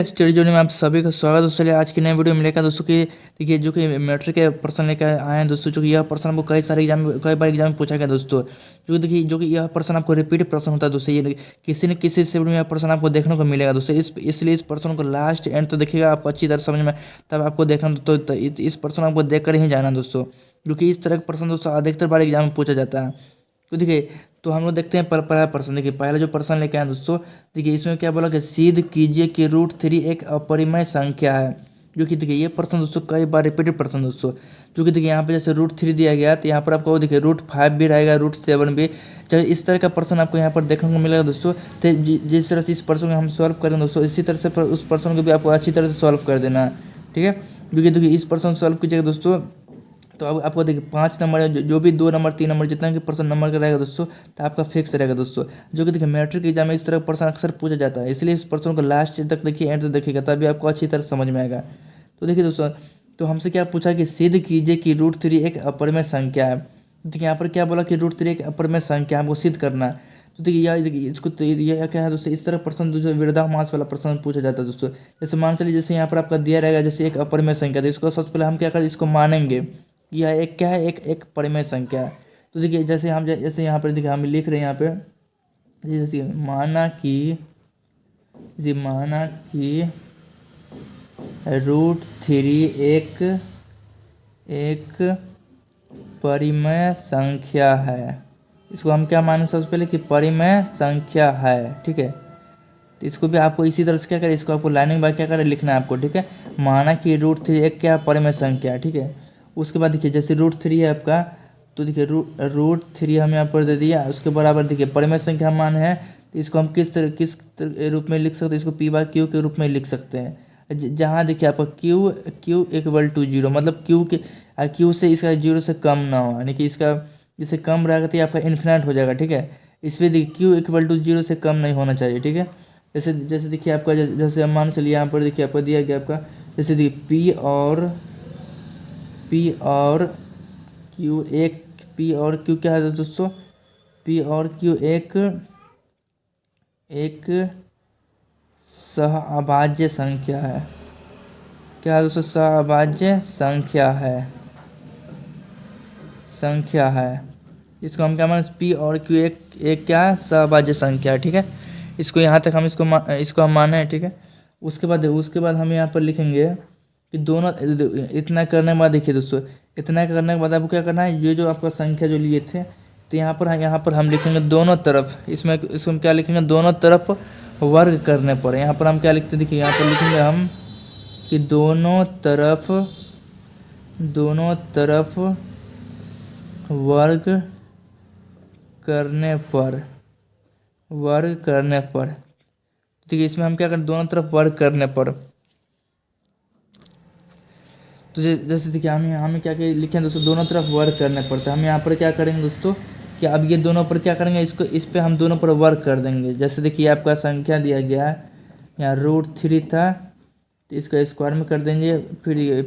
Study zone में आप सभी का स्वागत है दोस्तों। चलिए आज की नई वीडियो में लेकर दोस्तों की देखिए जो कि मैट्रिक के प्रश्न लेकर आए हैं दोस्तों। जो कि यह प्रश्न आपको कई बार एग्जाम में पूछा गया दोस्तों। जो देखिए जो कि यह प्रश्न आपको रिपीट प्रश्न होता है दोस्तों। ये किसी न किसी से में यह प्रश्न आपको देखने को मिलेगा दोस्तों। इसलिए इस प्रश्न को लास्ट एंड तो देखिएगा आप अच्छी तरह समझ में, तब आपको देखना तो इस प्रश्न आपको देख कर ही जाना दोस्तों। क्योंकि इस तरह के प्रश्न दोस्तों अधिकतर बार एग्जाम में पूछा जाता है। तो देखिए तो हम लोग देखते हैं पहला प्रश्न। देखिए पहला जो प्रश्न लेके आए दोस्तों, देखिए इसमें क्या बोला कि सिद्ध कीजिए कि √3 एक अपरिमेय संख्या है। जो कि देखिए ये प्रश्न दोस्तों कई बार रिपीटेड प्रश्न दोस्तों। जो कि देखिए यहाँ पे जैसे √3 दिया गया तो यहाँ पर आपको देखिए √5 भी रहेगा, √7 भी। जब इस तरह का प्रश्न आपको यहाँ पर देखने को मिलेगा दोस्तों, तो जिस तरह से इस प्रश्न को हम सॉल्व करेंगे दोस्तों, इसी तरह से उस प्रश्न को भी आपको अच्छी तरह से सॉल्व कर देना है। ठीक है, क्योंकि देखिए इस प्रश्न सॉल्व कीजिएगा दोस्तों तो अब आपको देखिए 5 नंबर जो भी 2 नंबर 3 नंबर जितना कि प्रश्न नंबर का रहेगा दोस्तों, तो आपका फिक्स रहेगा दोस्तों। जो कि देखिए मैट्रिक एग्जाम में इस तरह का प्रश्न अक्सर पूछा जाता है, इसलिए इस प्रश्न को लास्ट तक देखिए, एंड तक देखिएगा, तभी आपको अच्छी तरह समझ में आएगा। तो देखिए दोस्तों, तो हमसे क्या पूछा कि सिद्ध कीजिए कि √3 एक अपरिमेय संख्या है। देखिए यहाँ पर क्या बोला कि √3 एक अपरिमेय संख्या हमको सिद्ध करना है। तो देखिए यह देखिए इसको तो यह क्या है दोस्तों, इस तरह प्रश्न जो विरोधाभास वाला प्रश्न पूछा जाता है दोस्तों। जैसे मान चलिए जैसे यहाँ पर आपका दिया रहेगा जैसे एक अपरिमेय संख्या, तो इसको सबसे पहले हम क्या करें, इसको मानेंगे कि यह एक क्या है, एक परिमेय संख्या है। तो देखिए जैसे यहाँ पर देखिए हम लिख रहे हैं यहाँ पे, जैसे माना कि √3 एक परिमेय संख्या है। इसको हम क्या माने सबसे पहले कि परिमेय संख्या है। ठीक है, तो इसको भी आपको इसी तरह से क्या करें, इसको आपको लाइनिंग बाय क्या करें लिखना है आपको। ठीक है, माना कि √3 एक क्या परिमेय संख्या है। ठीक है, उसके बाद देखिए जैसे √3 है आपका, तो देखिए √3 हम यहाँ पर दे दिया, उसके बराबर देखिए परिमेय संख्या मान है, तो इसको हम किस रूप में लिख सकते हैं, इसको P/Q के रूप में लिख सकते हैं। जहाँ देखिए आपका Q = 0, मतलब Q से इसका 0 से कम ना हो, यानी कि इसका इससे कम रहेगा तो ये आपका इन्फिनाइट हो जाएगा। ठीक है, इसमें देखिए Q = 0 से कम नहीं होना चाहिए। ठीक है, जैसे जैसे देखिए आपका जैसे मान चलिए यहाँ पर देखिए आपका दिया गया आपका, जैसे देखिए P और Q क्या है दोस्तों, P और Q एक सहअभाज्य संख्या है। क्या है दोस्तों, सहअभाज्य संख्या है। इसको हम क्या माने, P और Q एक क्या है, सहअभाज्य संख्या है। ठीक है, इसको यहाँ तक हम इसको हम माने हैं। ठीक है, उसके बाद हम यहाँ पर लिखेंगे कि दोनों, इतना करने के बाद देखिए दोस्तों, इतना करने के बाद आपको क्या करना है, ये जो आपका संख्या जो लिए थे, तो यहाँ पर हम लिखेंगे दोनों तरफ, इसको हम क्या लिखेंगे, दोनों तरफ वर्ग करने पर। यहाँ पर हम क्या लिखते हैं, देखिए यहाँ पर लिखेंगे हम कि दोनों तरफ वर्ग करने पर ठीक है, इसमें हम क्या करें, दोनों तरफ वर्ग करने पर। तो जैसे देखिए हमें क्या लिखे हैं दोस्तों, दोनों तरफ वर्ग करने पर। तो हम यहाँ पर क्या करेंगे दोस्तों कि अब ये दोनों पर क्या करेंगे, इस पे हम दोनों पर वर्ग कर देंगे। जैसे देखिए आपका संख्या दिया गया है यहाँ √3 था, तो इसको स्क्वायर में कर देंगे। फिर ये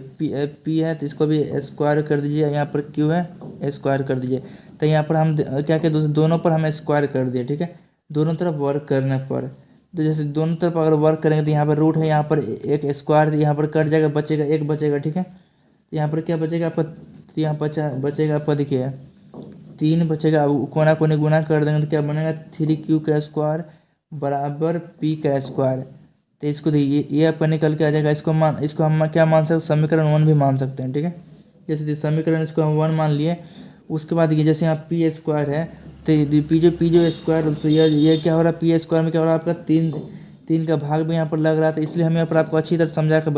P है तो इसको भी स्क्वायर कर दीजिए, यहाँ पर Q है स्क्वायर कर दीजिए। तो यहाँ पर हम क्या क्या दोनों पर हम स्क्वायर कर दिए। ठीक है, दोनों तरफ वर्क करने पर, तो जैसे दोनों तरफ अगर वर्क करेंगे तो यहाँ पर रूट है, यहाँ पर एक स्क्वायर यहाँ पर कट जाएगा, बचेगा एक बचेगा। ठीक है, तो यहाँ पर क्या बचेगा आपका, यहाँ बचेगा आपका देखिए 3 बचेगा। कोना कोने गुना कर देंगे तो क्या बनेगा, 3Q का स्क्वायर बराबर P का स्क्वायर। तो इसको देखिए ये आपका निकल के आ जाएगा। इसको हम क्या मान सकते, समीकरण 1 भी मान सकते हैं। ठीक है, जैसे समीकरण इसको हम 1 मान लिए। उसके बाद ये जैसे यहाँ P स्क्वायर है, तो P जो स्क्वायर, तो ये क्या हो रहा है, P स्क्वायर में क्या हो रहा है आपका 3 का भाग भी यहाँ पर लग रहा था। इसलिए हम यहाँ पर आपको अच्छी तरह समझा कर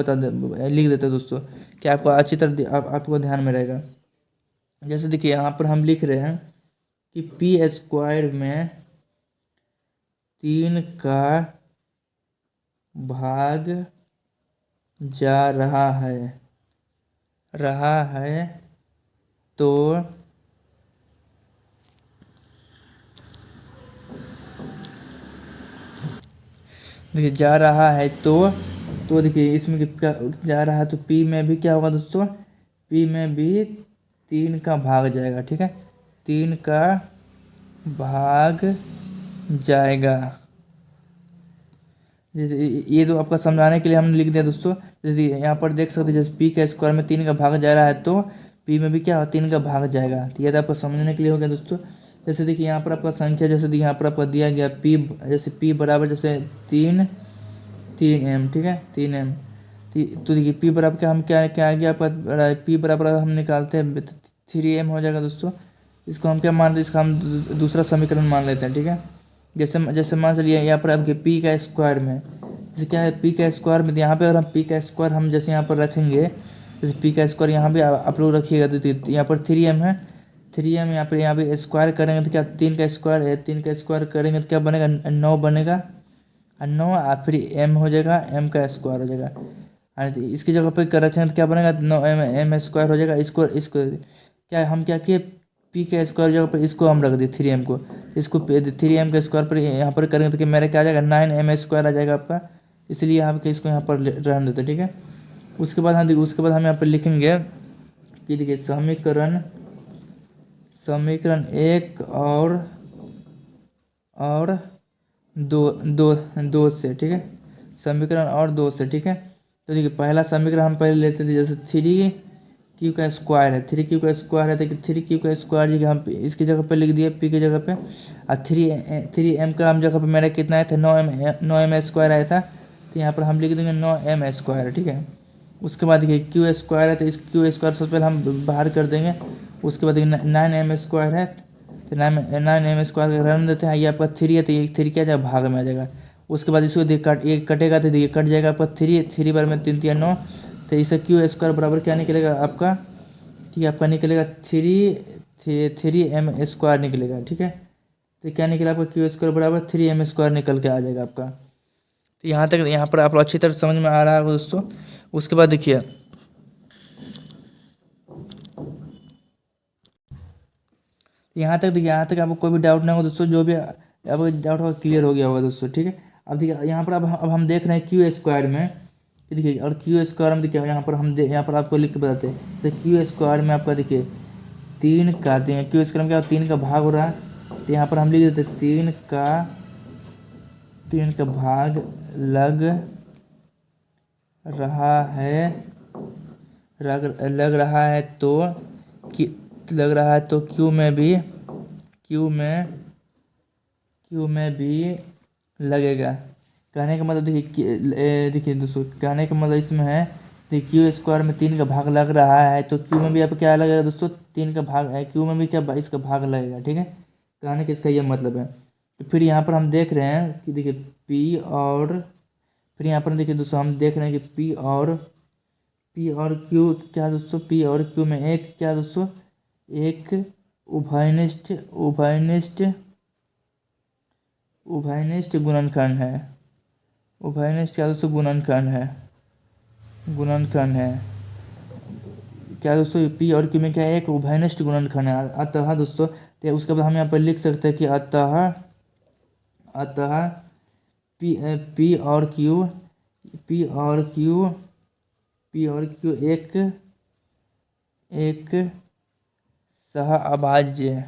लिख देते हैं दोस्तों, कि आपको अच्छी तरह आपको ध्यान में रहेगा। जैसे देखिए यहाँ पर हम लिख रहे हैं कि P स्क्वायर में 3 का भाग जा रहा है तो देखिए जा रहा है तो देखिए इसमें क्या जा रहा है, तो P में भी क्या होगा दोस्तों, P में भी 3 का भाग जाएगा। ठीक है, 3 का भाग जाएगा। जैसे ये तो आपका समझाने के लिए हमने लिख दिया दोस्तों। जैसे यहाँ पर देख सकते हैं, जैसे पी का स्क्वायर में 3 का भाग जा रहा है तो पी में भी क्या 3 का भाग जाएगा। तो ये तो आपको समझने के लिए हो गया दोस्तों। जैसे देखिए यहाँ पर आपका संख्या, जैसे देखिए यहाँ पर आपका दिया गया पी, जैसे पी बराबर जैसे 3 ठीक है 3 तो देखिए पी बराबर क्या, हम क्या आ गया आपका पी बराबर हम निकालते हैं 3m हो जाएगा दोस्तों। इसको हम क्या मानते हैं, इसका हम दूसरा समीकरण मान लेते हैं, ठीक है। जैसे मान चलिए यहाँ पर आपके पी का स्क्वायर में, जैसे क्या है पी का स्क्वायर में, यहाँ पे अगर हम पी का स्क्वायर हम जैसे यहाँ पर रखेंगे, जैसे पी का स्क्वायर यहाँ पे आप लोग रखिएगा तो यहाँ पर 3m है, 3m यहाँ पे स्क्वायर करेंगे तो क्या 3 का स्क्वायर है, 3 का स्क्वायर करेंगे तो क्या बनेगा 9 बनेगा, और 9 और फिर m हो जाएगा, m का स्क्वायर हो जाएगा। और इसकी जगह पे रखेंगे तो क्या बनेगा 9m स्क्वायर हो जाएगा। इसको क्या हम क्या किए, पी के स्क्वायर जगह पर इसको हम रख दिए 3m को, तो इसको 3m के स्क्वायर पर यहाँ पर करेंगे तो कि मेरा क्या आ जाएगा 9m स्क्वायर आ जाएगा आपका। इसलिए हम इसको यहाँ पर रहने देते, ठीक है। उसके बाद हम यहाँ पर लिखेंगे कि देखिए समीकरण 1 और दो से, ठीक है, समीकरण और 2 से, ठीक है। तो देखिए पहला समीकरण हम पहले लेते थे, जैसे 3q का स्क्वायर है, 3q का स्क्वायर है, तो 3q का स्क्वायर जगह हम इसकी जगह पे लिख दिए पी की जगह पे, और 3m का हम जगह पे मेरा कितना आया था 9m स्क्वायर आया था, तो यहाँ पर हम लिख देंगे 9m स्क्वायर, ठीक है। उसके बाद देखिए क्यू स्क्वायर है, तो इस क्यू स्क्वायर सबसे पहले हम बाहर कर देंगे। उसके बाद देखिए 9m स्क्वायर है, तो 9m स्क्वायर रन देते हैं, ये आपका 3 है तो ये 3 क्या जाएगा भाग में आ जाएगा। उसके बाद इसको ये कटेगा तो देखिए कट जाएगा आपका 3 बार में 3 3 9, तो इससे क्यू स्क्वायर बराबर क्या निकलेगा आपका, ठीक है, आपका निकलेगा 3m स्क्वायर निकलेगा, ठीक है। तो क्या निकला आपका क्यू स्क्वायर बराबर 3m स्क्वायर निकल के आ जाएगा आपका। तो यहाँ पर आप लोग अच्छी तरह समझ में आ रहा है दोस्तों। उसके बाद देखिए यहाँ तक आपको कोई भी डाउट नहीं होगा दोस्तों, जो भी आपको डाउट होगा क्लियर हो गया होगा दोस्तों, ठीक है। अब देखिए यहाँ पर अब हम देख रहे हैं क्यू स्क्वायर में, देखिए, और क्यू स्क्वायर में देखिए यहाँ पर आपको लिख के बताते हैं, तो क्यू स्क्वायर में आपका देखिए 3 का क्यू स्क्वायर में क्या 3 का भाग हो रहा है, तो यहाँ पर हम लिख देते 3 का भाग लग रहा है तो क्यू में भी लगेगा। कहने का मतलब देखिए दोस्तों, कहने का मतलब इसमें है देखिए क्यू स्क्वायर में 3 का भाग लग रहा है तो क्यू में भी आप क्या लगेगा दोस्तों 3 का भाग है, क्यू में भी क्या इसका भाग लगेगा, ठीक है। कहने का इसका ये मतलब है। तो फिर यहाँ पर हम देख रहे हैं कि देखिए पी और फिर यहाँ पर देखिए दोस्तों हम देख रहे हैं कि पी और क्यू क्या दोस्तों, पी और क्यू में एक क्या दोस्तों, एक उभयनिष्ठ गुणनखंड है, उभयनिष्ठ क्या दोस्तों गुणनखंड है क्या दोस्तों, पी और क्यू में क्या है एक उभयनिष्ठ गुणनखंड है। अतः दोस्तों तो उसके बाद हम यहाँ पर लिख सकते हैं कि अतः पी और क्यू एक सहअभाज्य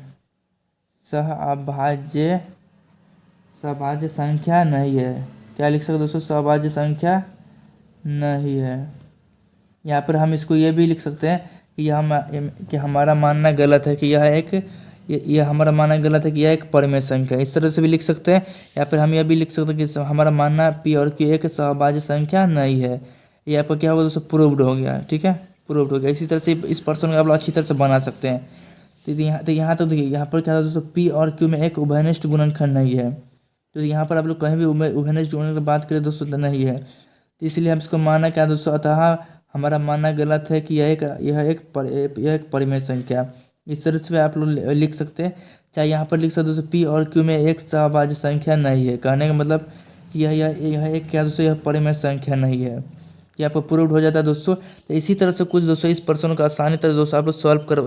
संख्या नहीं है। क्या लिख सकते दोस्तों, सहअभाज्य संख्या नहीं है। यहाँ पर हम इसको ये भी लिख सकते हैं कि हमारा मानना गलत है कि यह हमारा मानना गलत है कि यह एक परिमेय संख्या है। इस तरह से भी लिख सकते हैं। या फिर हम यह भी लिख सकते हैं कि हमारा मानना पी और क्यू एक सहअभाज्य संख्या नहीं है। ये आपका क्या होगा दोस्तों, प्रूव्ड हो गया, ठीक है, प्रूव्ड हो गया। इसी तरह से इस प्रश्न को आप लोग अच्छी तरह से बना सकते हैं। तो यहाँ तो देखिए यहाँ पर क्या था दोस्तों, पी और क्यू में एक उभयनिष्ठ गुणनखंड नहीं है। तो यहाँ पर आप लोग कहीं भी उभयनिष्ठ गुणनखंड की बात करें दोस्तों तो नहीं है। तो इसलिए हम इसको माना क्या दोस्तों, अतः हमारा मानना गलत है कि यह एक परिमेय संख्या। इस तरह से आप लोग लिख सकते हैं। चाहे यहाँ पर लिख सकते दोस्तों पी और क्यू में एक सहअभाज्य संख्या नहीं है। कहने का मतलब कि यह एक क्या दोस्तों, यह परिमेय संख्या नहीं है। ये आपको प्रूव्ड हो जाता है दोस्तों। तो इसी तरह से कुछ दोस्तों इस प्रश्न को आसानी तरह दोस्तों आप लोग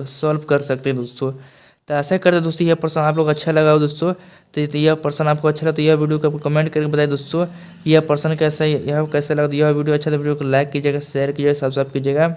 सॉल्व कर सकते हैं दोस्तों। तो ऐसा करते दोस्तों, यह प्रश्न आप लोग अच्छा लगा हो दोस्तों। तो यह प्रश्न आपको अच्छा लगा तो यह वीडियो को कमेंट करके बताइए दोस्तों कि यह प्रश्न कैसा लगा। तो यह वीडियो अच्छा तो वीडियो को लाइक कीजिएगा, शेयर कीजिएगा, सब्सक्राइब कीजिएगा।